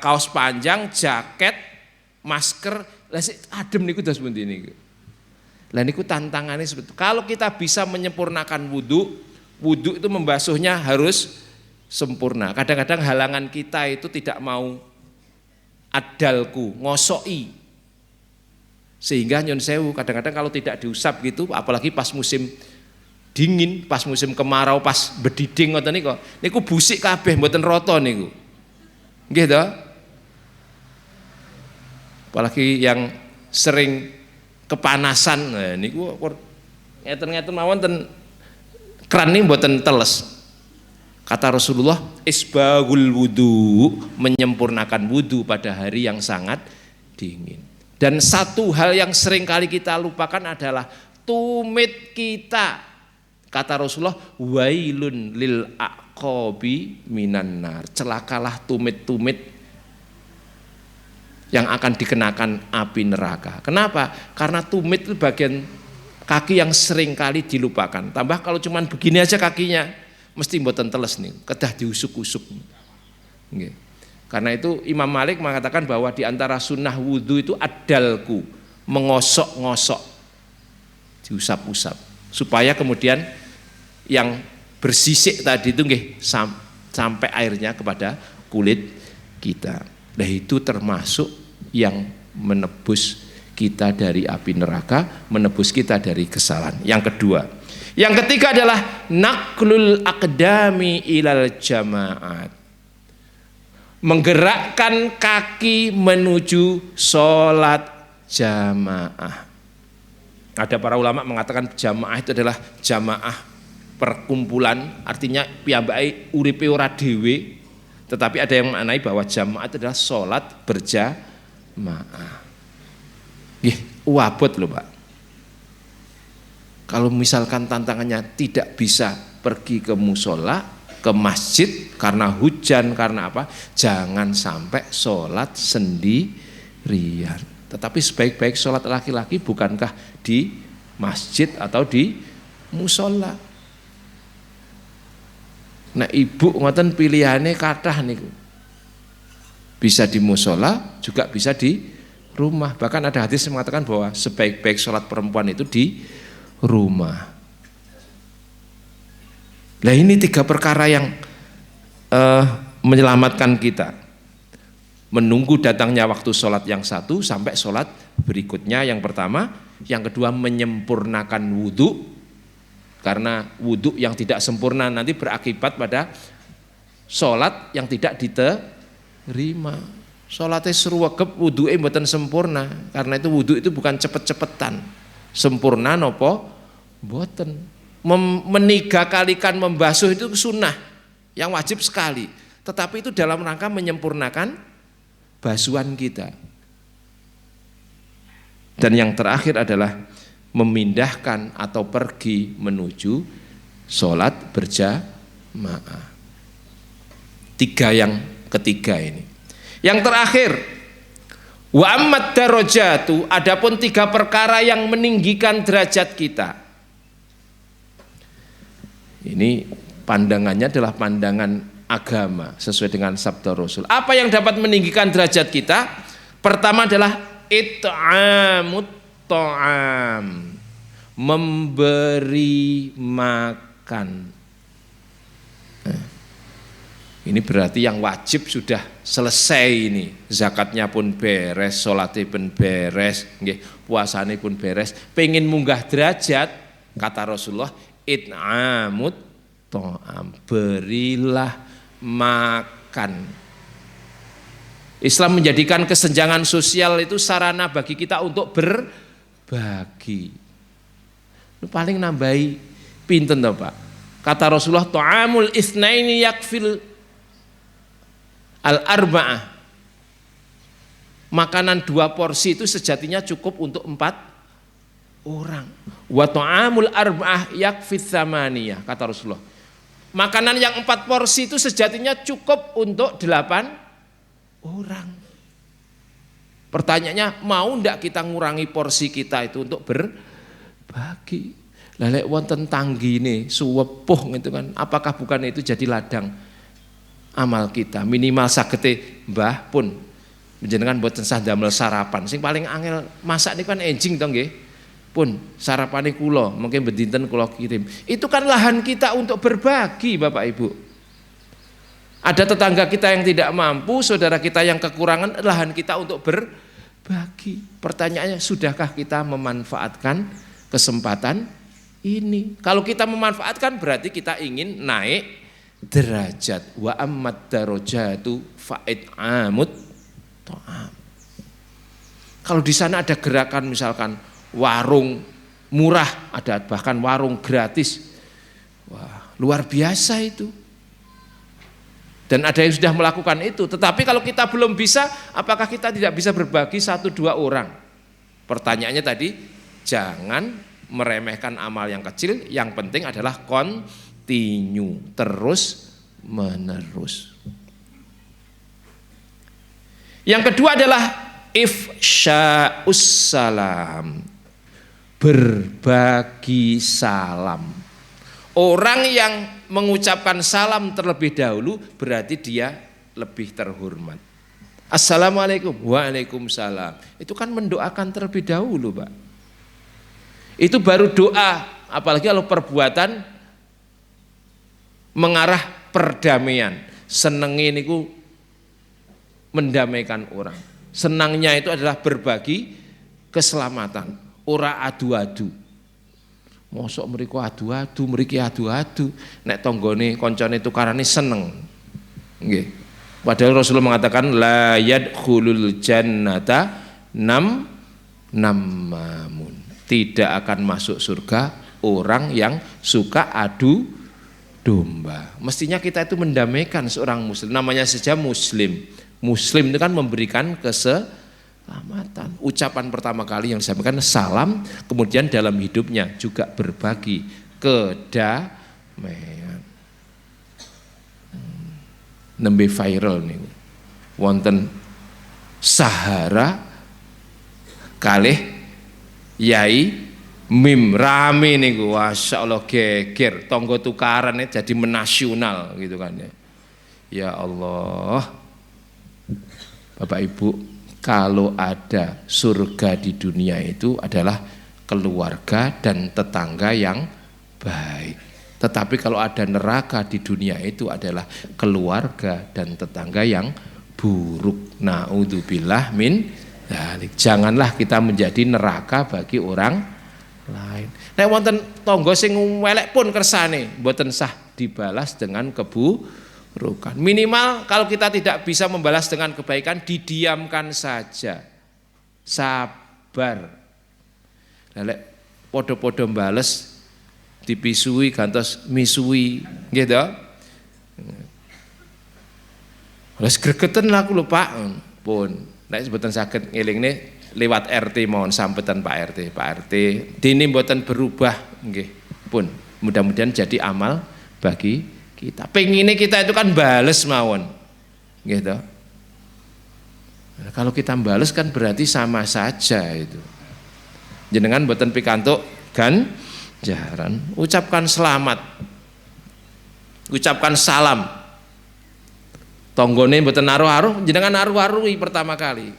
kaos panjang, jaket, masker, lah sik adem niku dos pundi niku. Lah niku tantangannya seperti itu. Kalau kita bisa menyempurnakan wudu itu membasuhnya harus sempurna. Kadang-kadang halangan kita itu tidak mau adalku, ngosoki. Sehingga nyun sewu kadang-kadang kalau tidak diusap gitu, apalagi pas musim dingin, pas musim kemarau, pas bediding ngoten niku busik kabeh mboten rata niku. Nggih to? Apalagi yang sering kepanasan, nah niku ngeten-ngeten mawon ten kran niku mboten teles. Kata Rasulullah, isbaghul wudu, menyempurnakan wudu pada hari yang sangat dingin. Dan satu hal yang sering kali kita lupakan adalah tumit kita. Kata Rasulullah, wailun lil aqabi minan nar, celakalah tumit-tumit yang akan dikenakan api neraka. Kenapa? Karena tumit itu bagian kaki yang sering kali dilupakan. Tambah kalau cuman begini aja kakinya, mesti mboten teles nih, kedah diusuk-usuk. Nggih. Karena itu Imam Malik mengatakan bahwa di antara sunnah wudhu itu adalku, mengosok-ngosok, diusap-usap, supaya kemudian yang bersisik tadi itu nggih sampai airnya kepada kulit kita. Nah itu termasuk yang menebus kita dari api neraka, menebus kita dari kesalahan. Yang kedua. Yang ketiga adalah naklul aqdami ilal jamaat, menggerakkan kaki menuju sholat jamaah. Ada para ulama mengatakan jamaah itu adalah jamaah perkumpulan, artinya piyambake uripe ora dhewe, tetapi ada yang maknai bahwa jamaah itu adalah sholat berjamaah. Nggih, abot lho Pak. Kalau misalkan tantangannya tidak bisa pergi ke musola, ke masjid karena hujan, karena apa? Jangan sampai sholat sendirian. Tetapi sebaik-baik sholat laki-laki bukankah di masjid atau di musola? Nah ibu ngoten pilihannya kathah niku. Bisa di musola, juga bisa di rumah. Bahkan ada hadis yang mengatakan bahwa sebaik-baik sholat perempuan itu di rumah. Nah ini 3 perkara yang menyelamatkan kita. Menunggu datangnya waktu sholat yang satu sampai sholat berikutnya yang pertama. Yang kedua menyempurnakan wudhu, karena wudhu yang tidak sempurna nanti berakibat pada sholat yang tidak diterima. Sholatnya sruwegep, wudhunya mboten sempurna. Karena itu wudhu itu bukan cepet-cepetan. Sempurna nopo mboten. meniga-kalikan membasuh itu sunnah yang wajib sekali, tetapi itu dalam rangka menyempurnakan basuhan kita. Dan yang terakhir adalah memindahkan atau pergi menuju sholat berjamaah. 3 yang ketiga ini. Yang terakhir, wa ammat darajatu, adapun 3 perkara yang meninggikan derajat kita. Ini pandangannya adalah pandangan agama sesuai dengan sabda Rasul. Apa yang dapat meninggikan derajat kita? Pertama adalah it'amut ta'am, memberi makan. Ini berarti yang wajib sudah selesai ini, zakatnya pun beres, sholatnya pun beres, puasanya pun beres. Pengen munggah derajat, kata Rasulullah, it'amut ta'am, berilah makan. Islam menjadikan kesenjangan sosial itu sarana bagi kita untuk berbagi. Itu paling nambahi pinten toh Pak. Kata Rasulullah, ta'amul itsnaini yakfil al-arba'ah. Makanan 2 porsi itu sejatinya cukup untuk 4 orang. Wa ta'amul arba'ah yakfit tsamaniyah, kata Rasulullah. Makanan yang 4 porsi itu sejatinya cukup untuk 8 orang. Pertanyaannya, mau ndak kita ngurangi porsi kita itu untuk berbagi? Lelek wonten tanggine suwepuh gitu kan. Apakah bukan itu jadi ladang amal kita? Minimal sagete mbah pun njenengan mboten sah damel sarapan. Sing paling angel masak niku kan enjing to nggih. Pun sarapane kula, mungkin bedinten kula kirim. Itu kan lahan kita untuk berbagi, Bapak Ibu. Ada tetangga kita yang tidak mampu, saudara kita yang kekurangan, lahan kita untuk berbagi. Pertanyaannya, sudahkah kita memanfaatkan kesempatan ini? Kalau kita memanfaatkan berarti kita ingin naik derajat. Wa ammat darajatu fa'it'amut ta'am. Kalau di sana ada gerakan misalkan warung murah, ada bahkan warung gratis. Wah, luar biasa itu. Dan ada yang sudah melakukan itu. Tetapi kalau kita belum bisa, apakah kita tidak bisa berbagi 1-2 orang? Pertanyaannya tadi, jangan meremehkan amal yang kecil, yang penting adalah continue, terus menerus. Yang kedua adalah ifsya'us salam, berbagi salam. Orang yang mengucapkan salam terlebih dahulu berarti dia lebih terhormat. Assalamualaikum, waalaikumsalam. Itu kan mendoakan terlebih dahulu, Pak. Itu baru doa, apalagi kalau perbuatan mengarah perdamaian. Senengnya niku mendamaikan orang. Senangnya itu adalah berbagi keselamatan, ora adu-adu. Mosok mriku adu-adu, mriki adu-adu. Nek tanggane kancane tukarane seneng. Nggih. Padahal Rasulullah mengatakan la yadkhulul jannata namamun. Tidak akan masuk surga orang yang suka adu domba. Mestinya kita itu mendamaikan seorang muslim. Namanya saja muslim. Muslim itu kan memberikan keselamatan. Ucapan pertama kali yang disampaikan salam, kemudian dalam hidupnya juga berbagi kedamaian. Nembe viral nih, wonten Sahara kalih Yai Mim rame nih, masya Allah geger, tonggo tukaran jadi menasional gitu kan ya. Ya Allah, Bapak Ibu, kalau ada surga di dunia itu adalah keluarga dan tetangga yang baik. Tetapi kalau ada neraka di dunia itu adalah keluarga dan tetangga yang buruk. Na'udzubillah min dzalik. Janganlah kita menjadi neraka bagi orang lain. Nek wonten tangga sing welek pun kersane mboten sah dibalas dengan keburukan. Minimal kalau kita tidak bisa membalas dengan kebaikan, didiamkan saja. Sabar. Lek podo-podo mbales dipisui gantos misui gitu. Wis gregeten aku lho Pak. Pun nek mboten saged ngelingne lewat RT mohon sampetan Pak RT. Pak RT dene mboten berubah nggih. Pun mudah-mudahan jadi amal bagi kita. Pengine kita itu kan bales mawon. Gitu. Nah, kalau kita bales kan berarti sama saja itu. Jenengan mboten pikantuk ganjaran, ucapkan selamat. Ucapkan salam. Tonggone mboten aruh-aruh, jenengan aruh-aruhi pertama kali.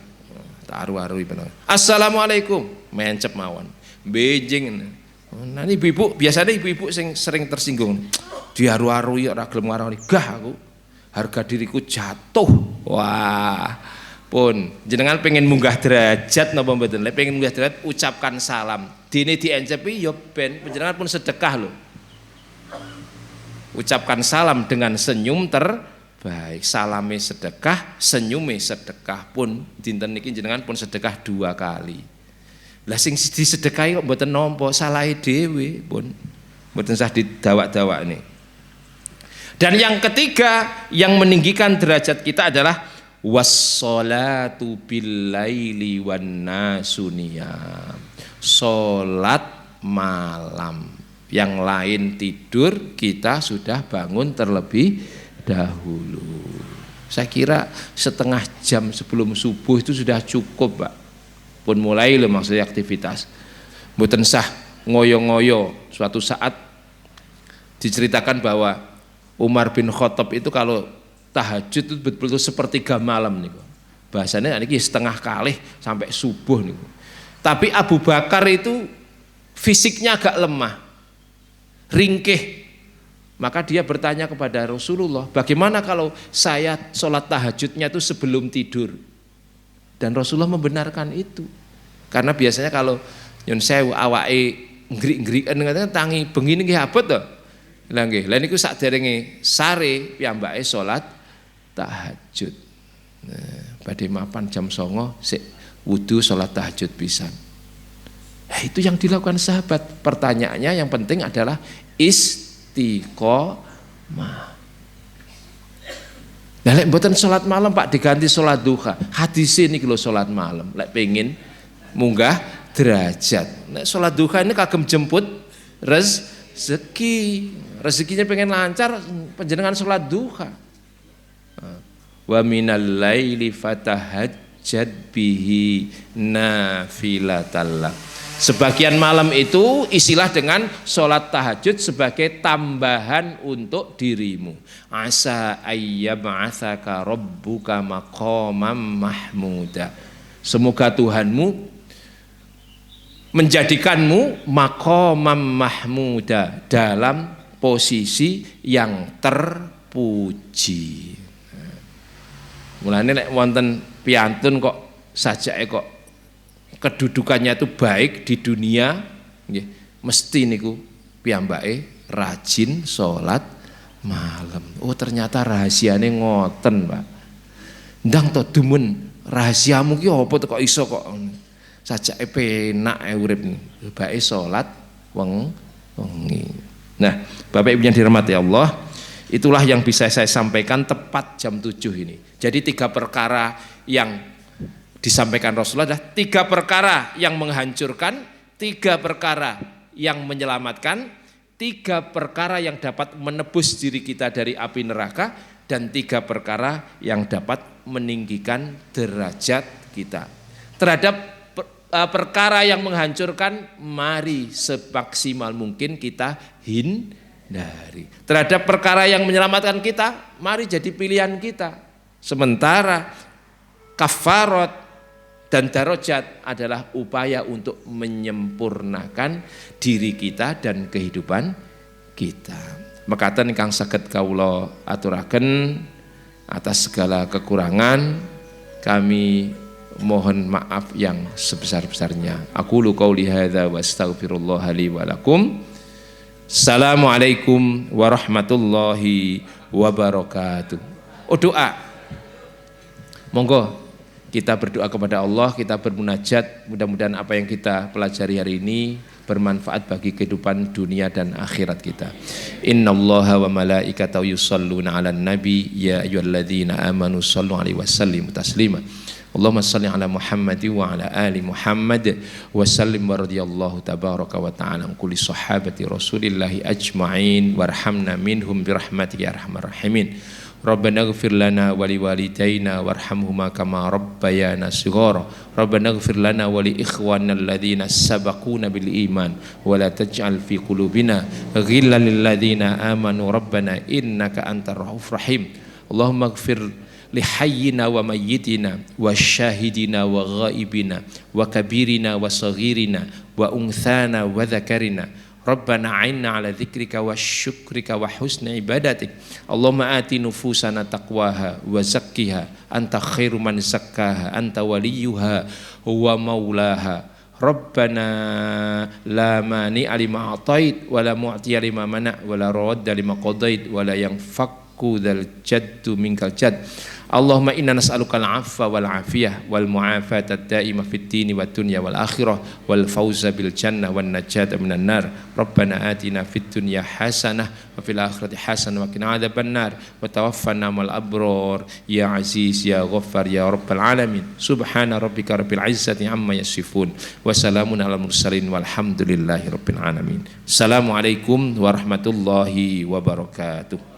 Tak aruh-aruhi bener. Assalamualaikum, mencep mawon. Beijing. Nah ini ibu-ibu, biasanya ibu-ibu sering tersinggung. Diaruh-aruhi ora gelem ngaruhi. Gah aku. Harga diriku jatuh. Wah. Pun jenengan pengen munggah derajat napa mboten? Lek pengen munggah derajat ucapkan salam. Dene diencepi ya ben panjenengan pun sedekah lho. Ucapkan salam dengan senyum terbaik. Salame sedekah, senyume sedekah. Pun dinten niki jenengan pun sedekah 2 kali. Lah sing disedekahi kok mboten nampa, salahe dhewe pun. Mboten sah didawak-dawakne. Dan yang ketiga yang meninggikan derajat kita adalah wassalatu billaili wan nasu niyam. Salat malam. Yang lain tidur, kita sudah bangun terlebih dahulu. Saya kira setengah jam sebelum subuh itu sudah cukup, Pak. Pun mulai loh maksudnya aktivitas. Mboten sah ngoyo-ngoyo. Suatu saat diceritakan bahwa Umar bin Khattab itu kalau tahajud itu betul-betul sepertiga malam nih. Bahasanya ini setengah kali sampai subuh nih. Tapi Abu Bakar itu fisiknya agak lemah, ringkih. Maka dia bertanya kepada Rasulullah, bagaimana kalau saya sholat tahajudnya itu sebelum tidur? Dan Rasulullah membenarkan itu. Karena biasanya kalau nyun sewu awake ngrik-ngrikan katanya tangi bengi niki abot to. Lah nggih, lha niku sakderenge sare piyambake salat tahajud. Nah, badhe mapan jam 09.00 sik wudu salat tahajud pisan. Nah, itu yang dilakukan sahabat. Pertanyaannya yang penting adalah istiqomah. Lah lek mboten salat malam Pak diganti salat duha. Hadis ini lho salat malam. Lek pengin munggah derajat. Nek salat duha ini kagem jemput rezeki. Rezekinya pengen lancar, panjenengan salat duha. Wa minal laili fatahajjad bihi nafilatallah. Sebagian malam itu isilah dengan sholat tahajud sebagai tambahan untuk dirimu. Asa ayyab'atsaka rabbuka maqamam mahmuda. Semoga Tuhanmu menjadikanmu maqamam mahmuda, dalam posisi yang terpuji. Mulane nek wonten piantun kok sajake kok kedudukannya itu baik di dunia, nggih, mesti niku piyambake rajin salat malam. Oh ternyata rahasiane ngoten, Pak. Ndang to dumun rahasiamu ki apa kok iso kok sajake penak urip bae salat wengi. Nah, Bapak Ibu yang dirahmati Allah, itulah yang bisa saya sampaikan tepat jam 7 ini. Jadi 3 perkara yang disampaikan Rasulullah adalah 3 perkara yang menghancurkan, 3 perkara yang menyelamatkan, 3 perkara yang dapat menebus diri kita dari api neraka, dan 3 perkara yang dapat meninggikan derajat kita. Terhadap perkara yang menghancurkan, mari semaksimal mungkin kita hindari. Terhadap perkara yang menyelamatkan kita, mari jadi pilihan kita. Sementara kafarat dan darajat adalah upaya untuk menyempurnakan diri kita dan kehidupan kita. Mekaten ingkang saged kawula aturaken, atas segala kekurangan kami mohon maaf yang sebesar-besarnya. Aku lu qauli hadza wa astaghfirullah li wa lakum. Assalamualaikum warahmatullahi wabarakatuh. Oh doa. Monggo kita berdoa kepada Allah, kita bermunajat, mudah-mudahan apa yang kita pelajari hari ini bermanfaat bagi kehidupan dunia dan akhirat kita. Innallaha wa malaikatahu yusholluna 'alan nabi ya ayyuhalladzina amanu shallu 'alaihi wasallimu taslima. Allahumma salli ala Muhammad wa ala ali Muhammad wa sallim wa radiyallahu tabaraka wa ta'ala an kulli sahabati Rasulillahi ajma'in warhamna minhum birahmatika ya arhamar rahimin. Rabbana ighfir lana wa liwalidayna warhamhuma kama rabbayana shighara. Rabbana ighfir lana wa li ikhwanina alladhina sabaquna bil iman wa la taj'al fi qulubina ghillan lil ladzina amanu rabbana innaka antar raufur rahim. Allahumma ighfir lihayyina wa mayyitina wa syahidina wa ghaibina wa kabirina wa saghirina wa unthana wa dhakarina. Rabbana a'inna ala dzikrika wa syukrika wa husni ibadatik. Allahumma ati nufusana taqwaha wa zakkiha anta khairu man zakkaha anta waliyuha wa maulaha. Rabbana la mani alima atait wa la mu'tiya lima mana wa la rawadda lima qadait wa la yanfakku dzal jaddu minkal jadd. Allahumma inna nas'aluka al-'afwa wal 'afiyah wal mu'afata ad-da'imah fid dini wad dunya wal akhirah wal fawza bil jannah wan najata minan nar. Rabbana atina fid dunya hasanah wa fil akhirati hasanah wa qina adzaban nar wa tawaffana mal abrar ya aziz ya ghaffar ya rabbal alamin. Subhana rabbika rabbil izzati amma yasifun wa salamun alal mursalin walhamdulillahi rabbil alamin. Assalamualaikum warahmatullahi wabarakatuh.